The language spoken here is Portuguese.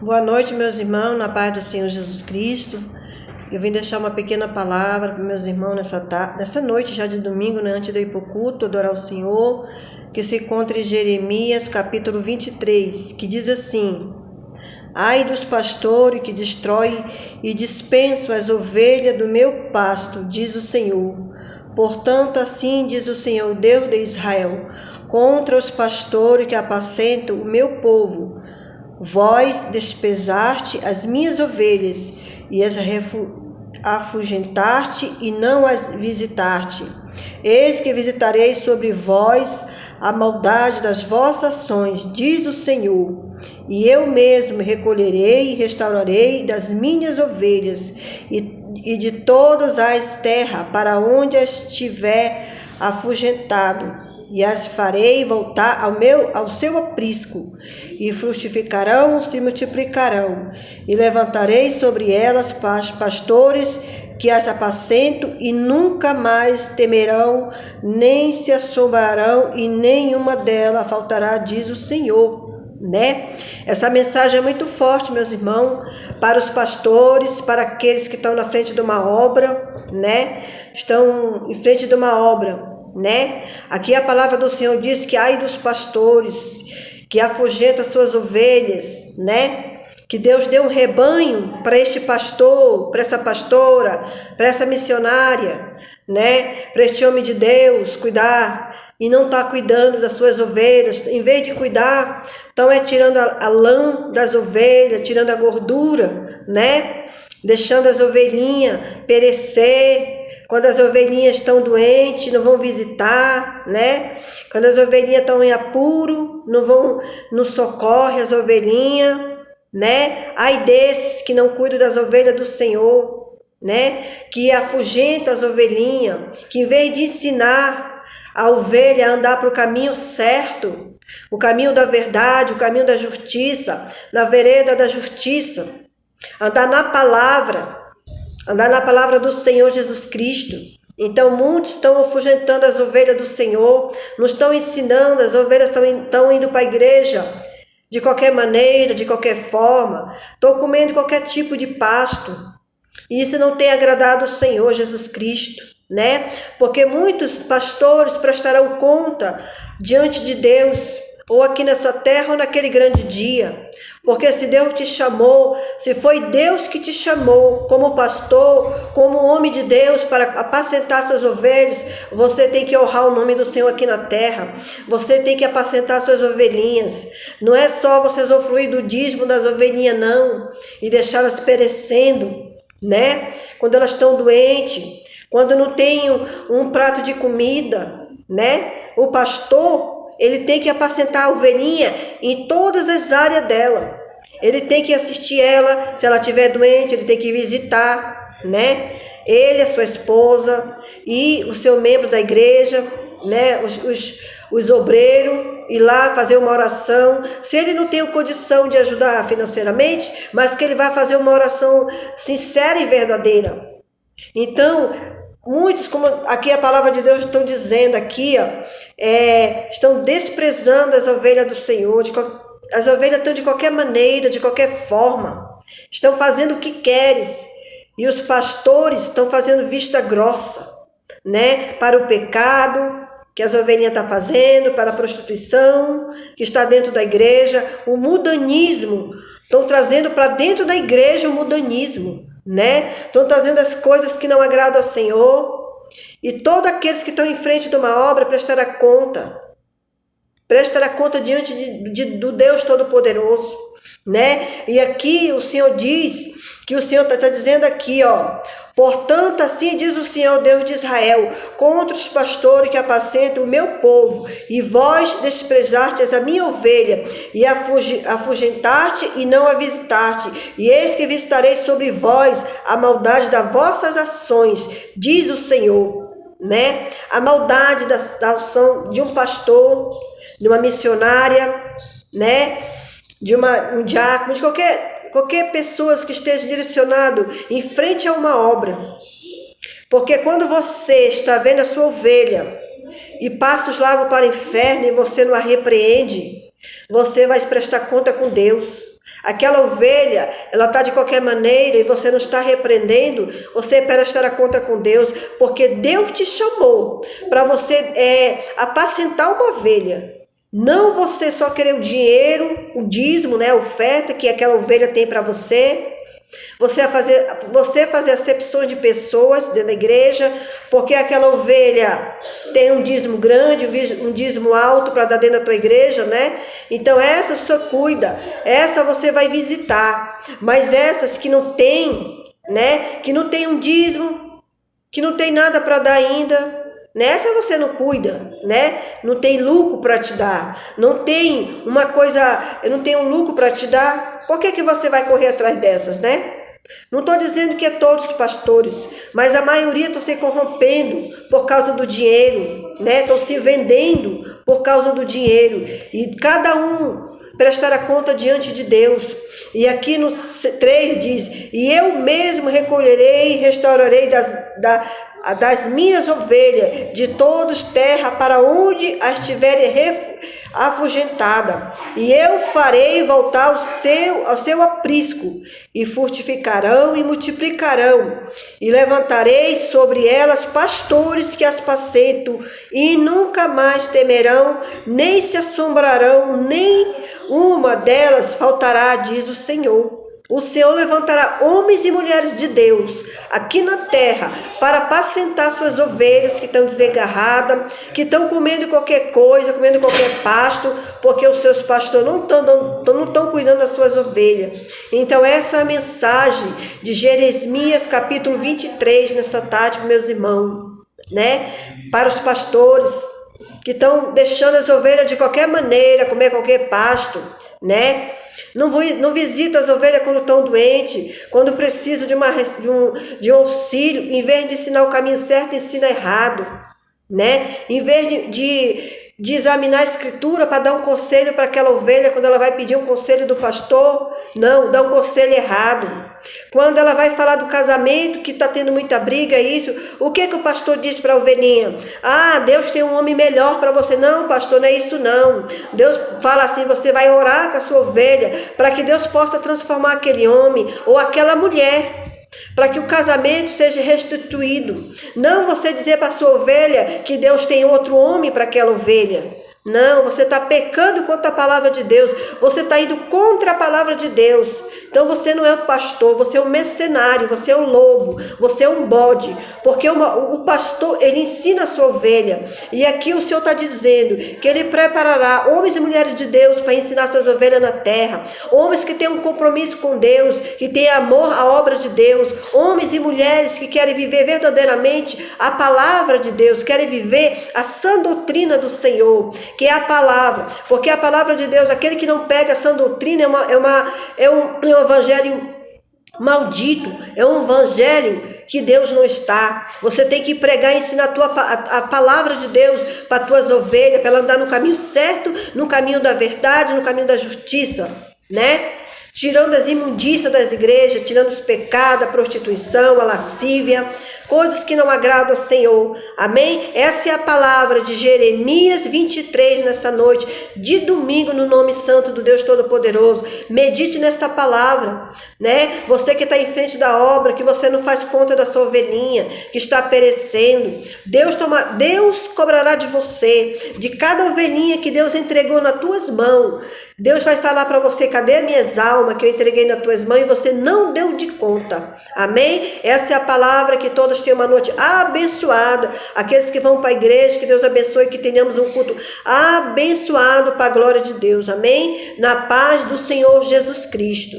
Boa noite, meus irmãos, na paz do Senhor Jesus Cristo. Eu vim deixar uma pequena palavra para meus irmãos nessa noite, já de domingo, né, antes de eu ir para o culto, adorar o Senhor, que se encontra em Jeremias, capítulo 23, que diz assim: Ai dos pastores que destroem e dispensam as ovelhas do meu pasto, diz o Senhor. Portanto, assim diz o Senhor, Deus de Israel, contra os pastores que apacentam o meu povo. Vós desprezaste as minhas ovelhas e as afugentaste e não as visitaste. Eis que visitarei sobre vós a maldade das vossas ações, diz o Senhor. E eu mesmo recolherei e restaurarei das minhas ovelhas e de todas as terras para onde as tiver afugentado, e as farei voltar ao seu aprisco, e frutificarão, se multiplicarão, e levantarei sobre elas pastores que as apacentam, e nunca mais temerão, nem se assombrarão, e nenhuma delas faltará, diz o Senhor. Essa mensagem é muito forte, meus irmãos, para os pastores, para aqueles que estão na frente de uma obra, estão em frente de uma obra, Aqui a palavra do Senhor diz que ai dos pastores que afugentam suas ovelhas, Que Deus deu um rebanho para este pastor, para essa pastora, para essa missionária, Para este homem de Deus cuidar e não está cuidando das suas ovelhas. Em vez de cuidar, estão tirando a lã das ovelhas, tirando a gordura, Deixando as ovelhinhas perecer. Quando as ovelhinhas estão doentes, não vão visitar, Quando as ovelhinhas estão em apuro, não socorre as ovelhinhas, Ai desses que não cuidam das ovelhas do Senhor, Que afugenta as ovelhinhas, que em vez de ensinar a ovelha a andar para o caminho certo, o caminho da verdade, o caminho da justiça, na vereda da justiça, andar na palavra do Senhor Jesus Cristo. Então muitos estão afugentando as ovelhas do Senhor, não estão ensinando, as ovelhas estão indo para a igreja de qualquer maneira, de qualquer forma, estão comendo qualquer tipo de pasto, e isso não tem agradado o Senhor Jesus Cristo, Porque muitos pastores prestarão conta diante de Deus, ou aqui nessa terra ou naquele grande dia. Porque se Deus te chamou, se foi Deus que te chamou como pastor, como homem de Deus para apacentar suas ovelhas, você tem que honrar o nome do Senhor aqui na terra. Você tem que apacentar suas ovelhinhas. Não é só você usufruir do dízimo das ovelhinhas, não, e deixá-las perecendo, Quando elas estão doentes, quando não tem um prato de comida, O pastor, ele tem que apacentar a ovelhinha em todas as áreas dela. Ele tem que assistir ela, se ela estiver doente, ele tem que visitar, Ele, a sua esposa e o seu membro da igreja, os obreiros, ir lá fazer uma oração. Se ele não tem condição de ajudar financeiramente, mas que ele vai fazer uma oração sincera e verdadeira. Então, muitos, como aqui a palavra de Deus estão dizendo aqui, estão desprezando as ovelhas do Senhor. As ovelhas estão de qualquer maneira, de qualquer forma. Estão fazendo o que querem. E os pastores estão fazendo vista grossa, Para o pecado que as ovelhinhas estão fazendo, para a prostituição que está dentro da igreja, o mudanismo. Estão trazendo para dentro da igreja o mudanismo. Estão trazendo as coisas que não agradam ao Senhor, e todos aqueles que estão em frente de uma obra prestará conta diante do Deus Todo-Poderoso, E aqui o Senhor diz, que o Senhor está dizendo aqui, portanto, assim diz o Senhor Deus de Israel, contra os pastores que apacentam o meu povo, e vós desprezastes a minha ovelha, e afugentaste e não a visitaste, e eis que visitarei sobre vós a maldade das vossas ações, diz o Senhor, A maldade da ação de um pastor, de uma missionária, de um diácono, de qualquer pessoa que esteja direcionado em frente a uma obra. Porque quando você está vendo a sua ovelha e passa os lagos para o inferno e você não a repreende, você vai prestar conta com Deus. aquela ovelha, ela está de qualquer maneira e você não está repreendendo, você prestará conta com Deus, porque Deus te chamou para você apacentar uma ovelha. Não você só querer o dinheiro, o dízimo, né, a oferta que aquela ovelha tem para você. Você fazer acepções de pessoas dentro da igreja, porque aquela ovelha tem um dízimo grande, um dízimo alto para dar dentro da tua igreja, né? Então essa você cuida, essa você vai visitar. Mas essas que não tem, né? Que não tem um dízimo, que não tem nada para dar ainda, nessa você não cuida, né? Não tem lucro para te dar, não tem uma coisa, eu não tenho um lucro para te dar. Por que você vai correr atrás dessas, né? Não estou dizendo que é todos os pastores, mas a maioria estão se corrompendo por causa do dinheiro, né? Estão se vendendo por causa do dinheiro, e cada um prestará conta diante de Deus. E aqui no 3 diz: e eu mesmo recolherei e restaurarei das minhas ovelhas de todos terra para onde as tiverem afugentada, e eu farei voltar ao seu aprisco, e frutificarão e multiplicarão, e levantarei sobre elas pastores que as apacentam, e nunca mais temerão, nem se assombrarão, nem uma delas faltará, diz o Senhor. O Senhor levantará homens e mulheres de Deus aqui na terra para apacentar suas ovelhas que estão desgarradas, que estão comendo qualquer coisa, comendo qualquer pasto, porque os seus pastores não estão cuidando das suas ovelhas. Então essa é a mensagem de Jeremias capítulo 23 nessa tarde, meus irmãos, né? Para os pastores que estão deixando as ovelhas de qualquer maneira, comer qualquer pasto, né? Não visita as ovelhas quando estão doentes, quando precisam de um auxílio. Em vez de ensinar o caminho certo, ensina errado, né? Em vez de examinar a escritura para dar um conselho para aquela ovelha, quando ela vai pedir um conselho do pastor, não, dá um conselho errado. Quando ela vai falar do casamento, que está tendo muita briga, isso, o que o pastor diz para a ovelhinha? Ah, Deus tem um homem melhor para você. Não, pastor, não é isso não. Deus fala assim, você vai orar com a sua ovelha, para que Deus possa transformar aquele homem ou aquela mulher, para que o casamento seja restituído. Não você dizer para a sua ovelha que Deus tem outro homem para aquela ovelha. Não, você está pecando contra a palavra de Deus, você está indo contra a palavra de Deus. Então você não é um pastor, você é um mercenário, você é um lobo, você é um bode, porque o pastor, ele ensina a sua ovelha, e aqui o Senhor está dizendo que ele preparará homens e mulheres de Deus para ensinar suas ovelhas na terra, homens que têm um compromisso com Deus, que têm amor à obra de Deus, homens e mulheres que querem viver verdadeiramente a palavra de Deus, querem viver a sã doutrina do Senhor, que é a palavra, porque a palavra de Deus, aquele que não pega a sã doutrina é um evangelho maldito, é um evangelho que Deus não está. Você tem que pregar e ensinar a palavra de Deus para as tuas ovelhas, para ela andar no caminho certo, no caminho da verdade, no caminho da justiça, né? Tirando as imundícias das igrejas, tirando os pecados, a prostituição, a lascívia, coisas que não agradam ao Senhor. Amém? Essa é a palavra de Jeremias 23 nessa noite, de domingo, no nome santo do Deus Todo-Poderoso. Medite nesta palavra, né? Você que está em frente da obra, que você não faz conta da sua ovelhinha, que está perecendo. Deus cobrará de você, de cada ovelhinha que Deus entregou nas tuas mãos. Deus vai falar para você, cadê as minhas almas que eu entreguei nas tuas mãos e você não deu de conta. Amém? Essa é a palavra, que todos tenham uma noite abençoada. Aqueles que vão para a igreja, que Deus abençoe, que tenhamos um culto abençoado para a glória de Deus. Amém? Na paz do Senhor Jesus Cristo.